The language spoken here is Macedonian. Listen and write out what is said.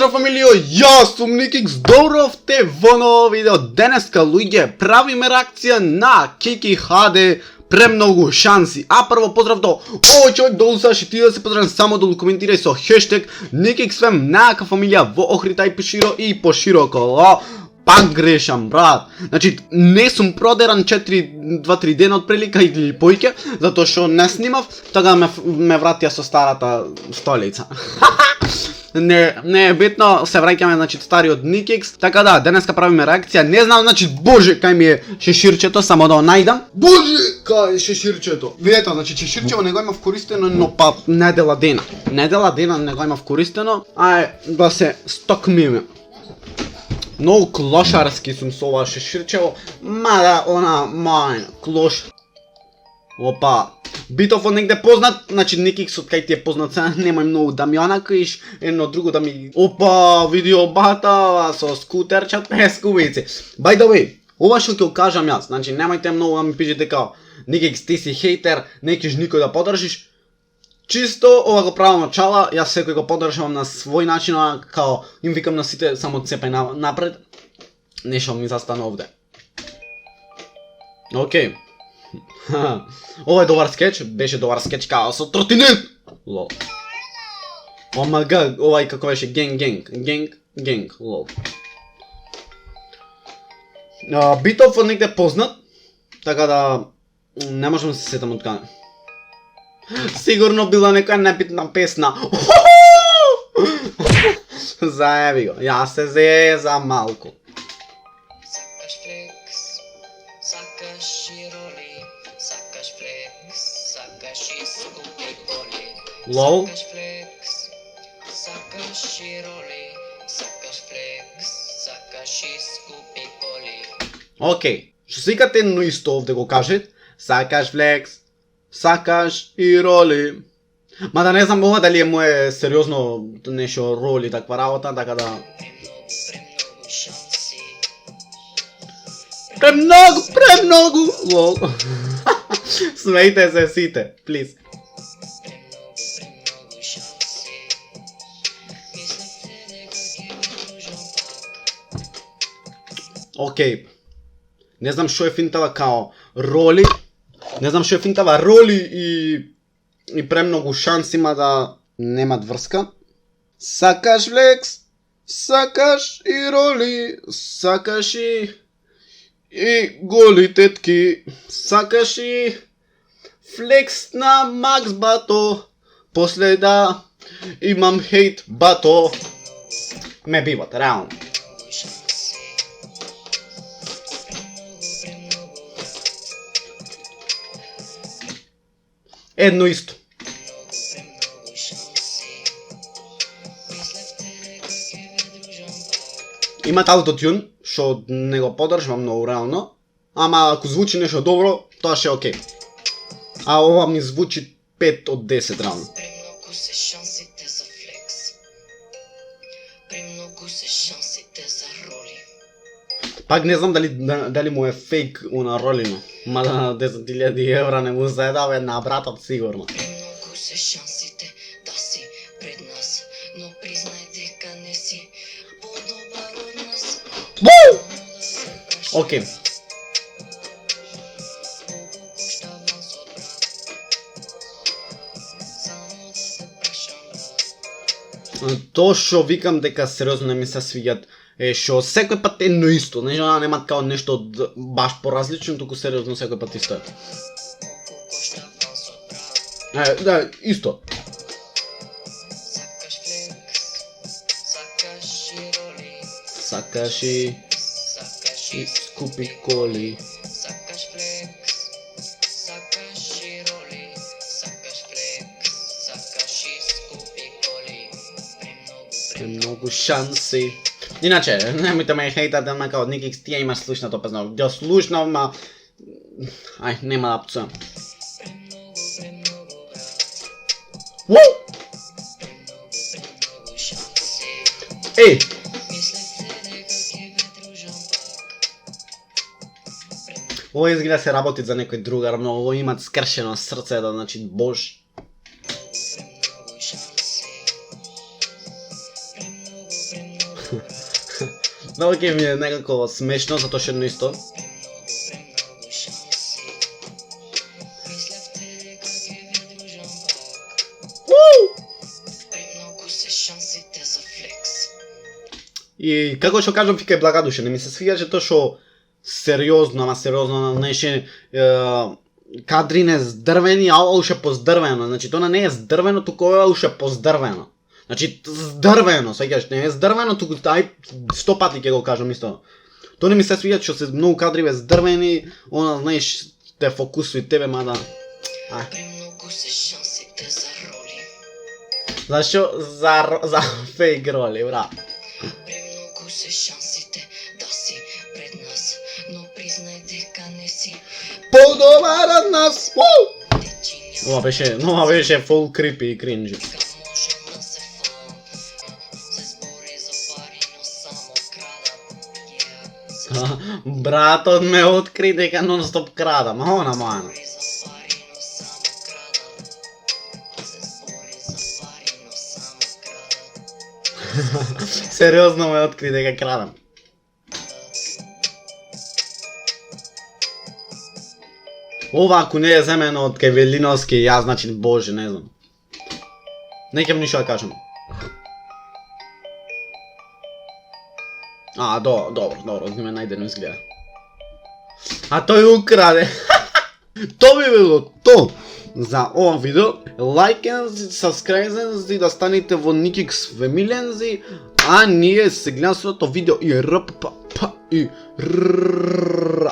Поздрав фамилио, јас сум Никикс, добровте во ново видео. Денеска луѓе правиме реакција на Kiki HD премногу шанси. А прво поздрав до овој човек долу са ти да се поздравам само долу коментирај со хештег Никиксфем, најака фамилија во Охрита и поширо и пошироко. Пак грешам, брат. Значи, не сум продеран 2-3 дена од прилика или поиќе, затоа што не снимав, тога ме вратија со старата столица. Не е битно, се враќаме, значи, стариот Никикс. Така да, денеска правиме реакција. Не знам, значи, боже, кај ми е шеширчето, само да го најдам. Боже, кај е шеширчето. Видете, значи, шеширчево не го имав користено, но па недела дена. Недела дена не го имав користено, да се стокмиме. Многу клошарски сум со ова шеширчево, мада она мајн, клош. Опа, битов од негде познат, значи Никиксот кај ти е познат сега, немај многу да ми анакиш, едно друго да ми... Опа, видео батава со скутерчат пескувици. By the way, ова што ќе кажам јас, значи немајте многу да ми пишете као Никикс ти си хейтер, не кеш никој да подржиш. Чисто ова го правам од чала, јас секој го поддржувам на свој начин, као им викам на сите само цепај напред. Нешто ми застана овде. Океј. Ова е добар скеч, беше добар скеч као со тротинет. Лол. Омага, ова и како беше генг, лол. Битов од негде познат, така да не можам да се сетам од каде. Сигурно била некоја небитна песна. Заеби го, јас се зезам малку. Сакаш флекс, сакаш и роли, сакаш флекс, сакаш и скупи коли. Лол. Сакаш флекс, сакаш и роли, сакаш флекс, сакаш и скупи коли. Океј, што секате едно исто овде го кажет. Сакаш флекс, сакаш и роли. Мада не знам ова дали е мое сериозно нешто роли таква работа, така да... Премногу шанси. Премногу, лол. Смејте се сите, плиз. Премногу шанси. Мислевте дека ќе дружам пак. Океј. Не знам што е финтава као роли. Не знам што е финтава роли и премногу шанси, мада немат врска. Сакаш флекс, сакаш и роли, сакаш и голи тетки, сакаш и флекс на Макс бато, после да имам хейт бато. Ме биват, реално. Едно исто. Имат аутотюн, што не го поддржувам многу реално, ама ако звучи нешто добро, тоа ше окей. А ова ми звучи 5 од 10 реално. Премногу се шансите за флекс. Премногу се шансите за роли. Пак не знам дали му е фейк на ролино. Мада 10.000 евра не му заедава на братот сигурно. Премногу се шансите да си пред нас, но признај дека не си подобар од нас. Океј. Тоа што викам дека сериозно не ми се свиѓат е што секој пат едно исто, немат као нешто баш поразлично, туку сериозно секој пат исто е. Да, исто. Сакаш флекс, сакаш и роли, Сакаш и скупи коли. сакаш флекс, сакаш и роли, сакаш флекс, сакаш и скупи коли. Премногу шанси. Иначе, немојте ме хейтате, ама као Никикс, тие имаш слушнато песна. Ја слушнав, ма... Ај, нема да пцујам. Уу! Еј! Ова изгледа се работи за некој другар, многу имат скршено срце, да, значи, бож. Но окей ми е некако смешно, затоа што едно исто. Премногу шанси. Мислев те дека ќе ви дружам пак. Премногу се шансите за флекс. И како што кажам, фика е благодушен, не ми се свиѓаше тоа што сериозно, ама сериозно, неше кадрине здрвени, а ова уште поздрвено. Значи тоа не е здрвено, туку ова уште поздрвено. Значи здрвено, сеќаш, не е здрвено, туку ај 100 пати ќе го кажам исто. Тоа не ми се свиѓа што се многу кадриве здрвени, она знаеш те фокусуи тебе, мада. Премногу се шансите за роли. Зашо за фейк роли, брат. Премногу се шансите да си пред нас, но признај дека не си. Подобар од нас. Течиња Ова беше full creepy и кринжи. дека можам да се фалам. Се збори за пари, но само крадам. Братот ме откри дека нон-стоп крадам, она мана. Збори за пари, но само крадам. Се збори за пари, но само крадам. Сериозно ме откри дека крадам. Ова ако не е земено од Кевелиновски, јас значи боже, не знам. Не ќам ништо да кажам. Добро, ме најдено изгледа. А тој украде. Тоа би било то за ова видео. Лајкензи, сабскрајбензи да станете во Никикс фамилензи, а ние се гледаме следното видео и рпп и